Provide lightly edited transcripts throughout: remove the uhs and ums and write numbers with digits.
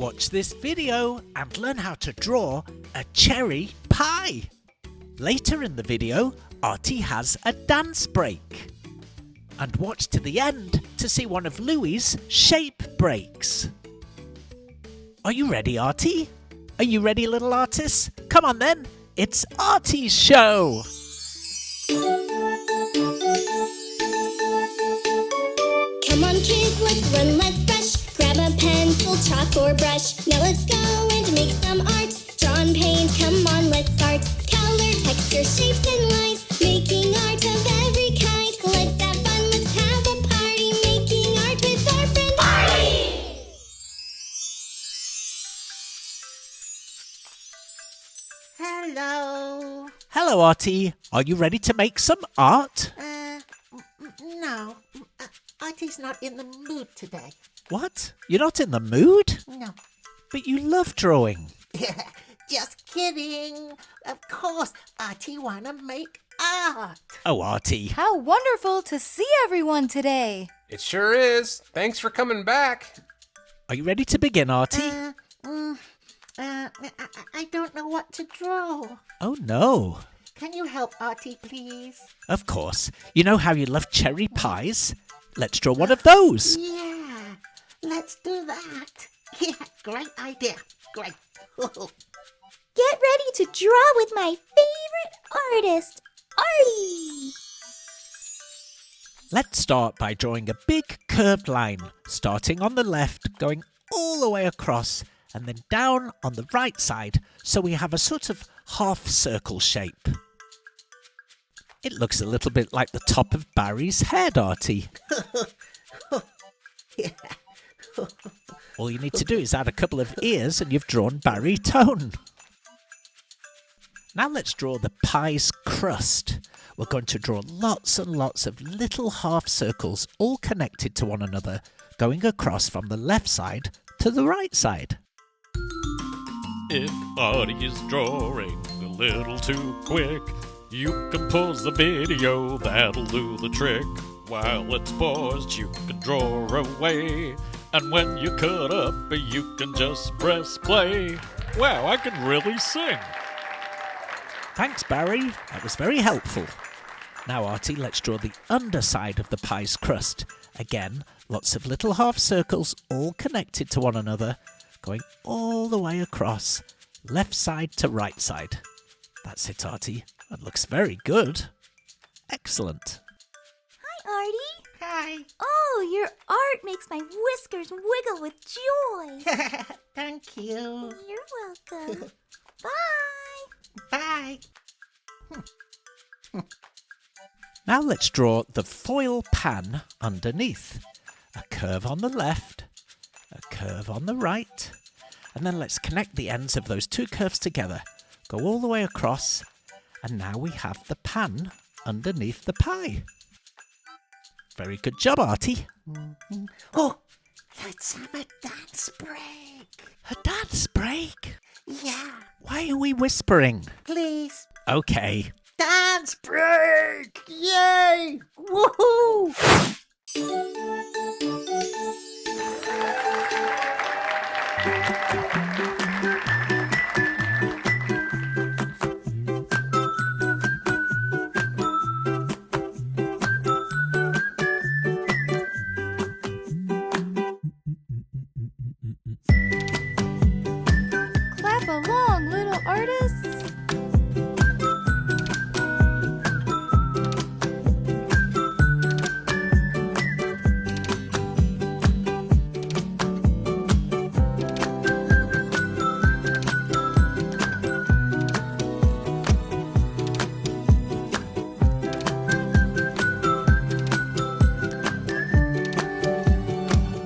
Watch this video and learn how to draw a cherry pie. Later in the video, Artie has a dance break. And watch to the end to see one of Louie's shape breaks. Are you ready, Artie? Are you ready, little artists? Come on then, it's Artie's show! Come on kids, let's run, let's brush. Grab a pencil, chalk or brush. Now let's go and make some art. Draw and paint, come on, let's start. Color, texture, shapes and lines. Making art of every kind. Let's have fun, let's have a party. Making art with our friend Artie! Hello. Hello, Artie. Are you ready to make some art? No. Artie's not in the mood today. What? You're not in the mood? No. But you love drawing. Just kidding. Of course, Artie wanna make art. Oh, Artie. How wonderful to see everyone today. It sure is. Thanks for coming back. Are you ready to begin, Artie? I don't know what to draw. Oh, no. Can you help Artie, please? Of course. You know how you love cherry pies? Let's draw one of those. Yeah, let's do that. Yeah, great idea. Great. Get ready to draw with my favorite artist, Artie! Let's start by drawing a big curved line, starting on the left, going all the way across, and then down on the right side, so we have a sort of half circle shape. It looks a little bit like the top of Barry's head, Artie. Yeah. All you need to do is add a couple of ears and you've drawn Barry Tone. Now let's draw the pie's crust. We're going to draw lots and lots of little half circles all connected to one another, going across from the left side to the right side. If Artie is drawing a little too quick, you can pause the video, that'll do the trick. While it's paused, you can draw away. And when you cut up, you can just press play. Wow, I can really sing. Thanks, Barry. That was very helpful. Now, Artie, let's draw the underside of the pie's crust. Again, lots of little half circles all connected to one another, going all the way across, left side to right side. That's it, Artie. That looks very good. Excellent. Hi, Artie. Hi. Oh, your art makes my whiskers wiggle with joy. Thank you. You're welcome. Bye. Bye. Now let's draw the foil pan underneath. A curve on the left, a curve on the right, and then let's connect the ends of those two curves together. Go all the way across, and now we have the pan underneath the pie. Very good job, Artie. Oh, let's have a dance break. A dance break? Yeah, Why are we whispering? please. Okay. Dance break! Yay! Woohoo! Clap along, little artists.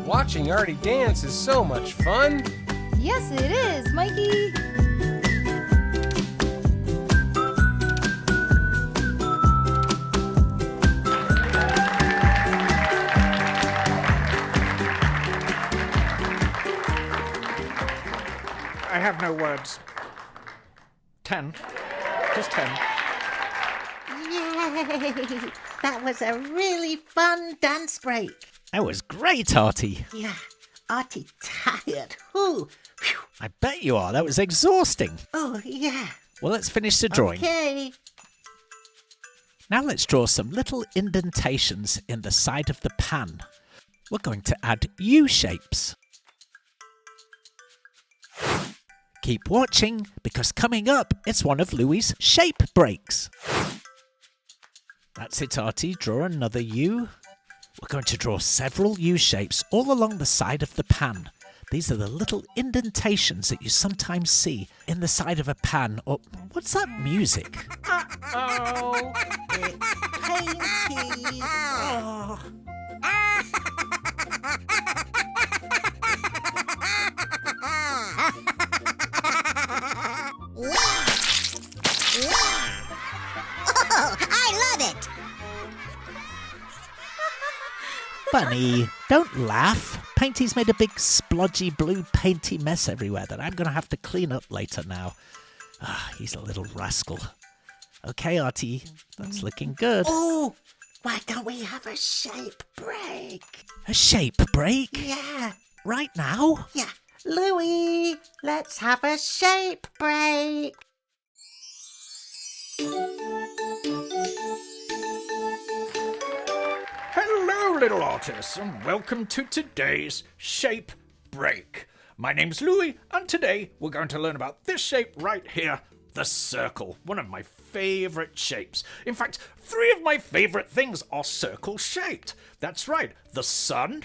Watching Artie dance is so much fun. Yes, it is, Mikey. I have no words. 10. Just 10. Yay! That was a really fun dance break. That was great, Artie. Yeah, Artie tired. Ooh. Phew. I bet you are. That was exhausting. Oh, yeah. Well, let's finish the drawing. Okay. Now let's draw some little indentations in the side of the pan. We're going to add U-shapes. Keep watching, because coming up, it's one of Louie's shape breaks. That's it, Artie. Draw another U. We're going to draw several U-shapes all along the side of the pan. These are the little indentations that you sometimes see in the side of a pan. Or what's that music? Uh-oh. It's painty. Oh. Oh, I love it! Bunny, don't laugh. Painty's made a big splodgy blue painty mess everywhere that I'm going to have to clean up later now. Ah, he's a little rascal. Okay, Artie, that's looking good. Oh, why don't we have a shape break? A shape break? Yeah, Right now? yeah. Louie, let's have a shape break. Hello, little artists, and welcome to today's shape break. My name's Louie, and today we're going to learn about this shape right here, the circle, one of my favourite shapes. In fact, 3 of my favourite things are circle-shaped. That's right, the sun,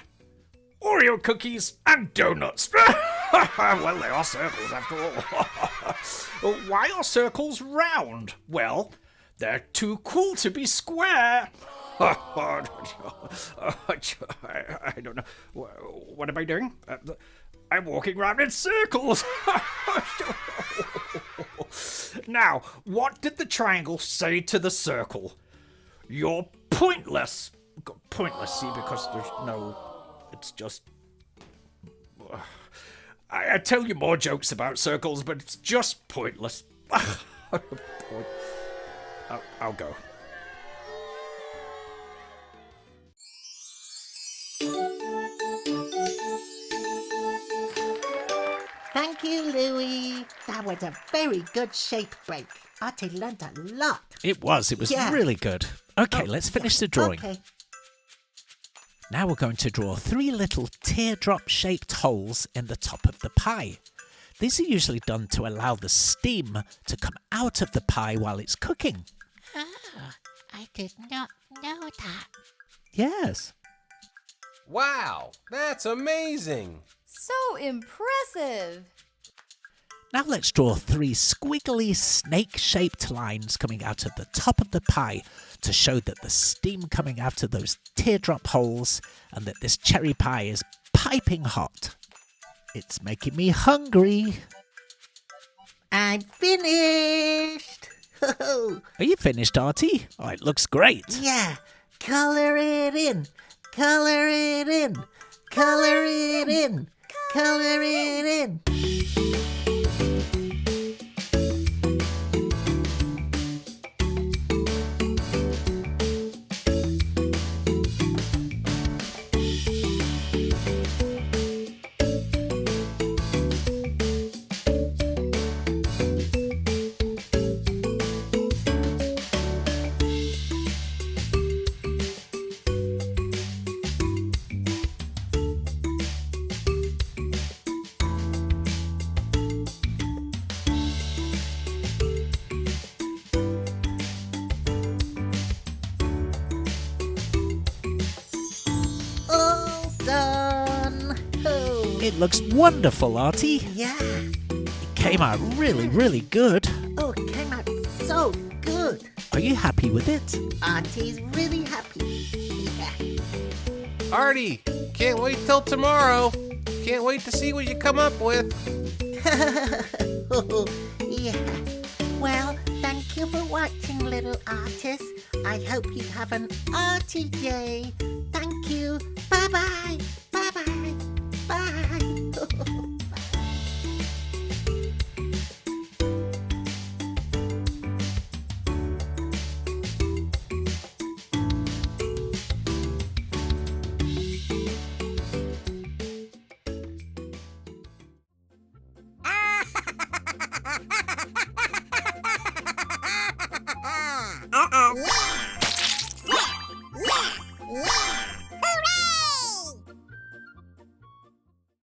Oreo cookies, and donuts. Well, they are circles after all. Why are circles round? Well, they're too cool to be square. I don't know. What am I doing? I'm walking round in circles. Now, what did the triangle say to the circle? You're pointless. Pointless, see, because there's no... It's just... I tell you more jokes about circles, but it's just pointless. I'll go. Thank you, Louie. That was a very good shape break. Artie learned a lot. It was Yeah. really good. Okay, let's finish the drawing. Okay. Now we're going to draw 3 little teardrop-shaped holes in the top of the pie. These are usually done to allow the steam to come out of the pie while it's cooking. Oh, I did not know that. Yes. Wow, that's amazing. So impressive. Now let's draw 3 squiggly snake-shaped lines coming out of the top of the pie to show that the steam coming out of those teardrop holes and that this cherry pie is piping hot. It's making me hungry. I'm finished. Are you finished, Artie? Oh, it looks great. Yeah, color it in. Color it in. Color it in. Color it in. All done. Oh, It looks wonderful, Artie. yeah. It came out really, really good. Oh, it came out so good. Are you happy with it? Artie's really happy. Yeah. Artie, can't wait till tomorrow. Can't wait to see what you come up with. Oh, yeah. Well, thank you for watching, little artists. I hope you have an arty day. Thank you. Bye-bye. Bye-bye.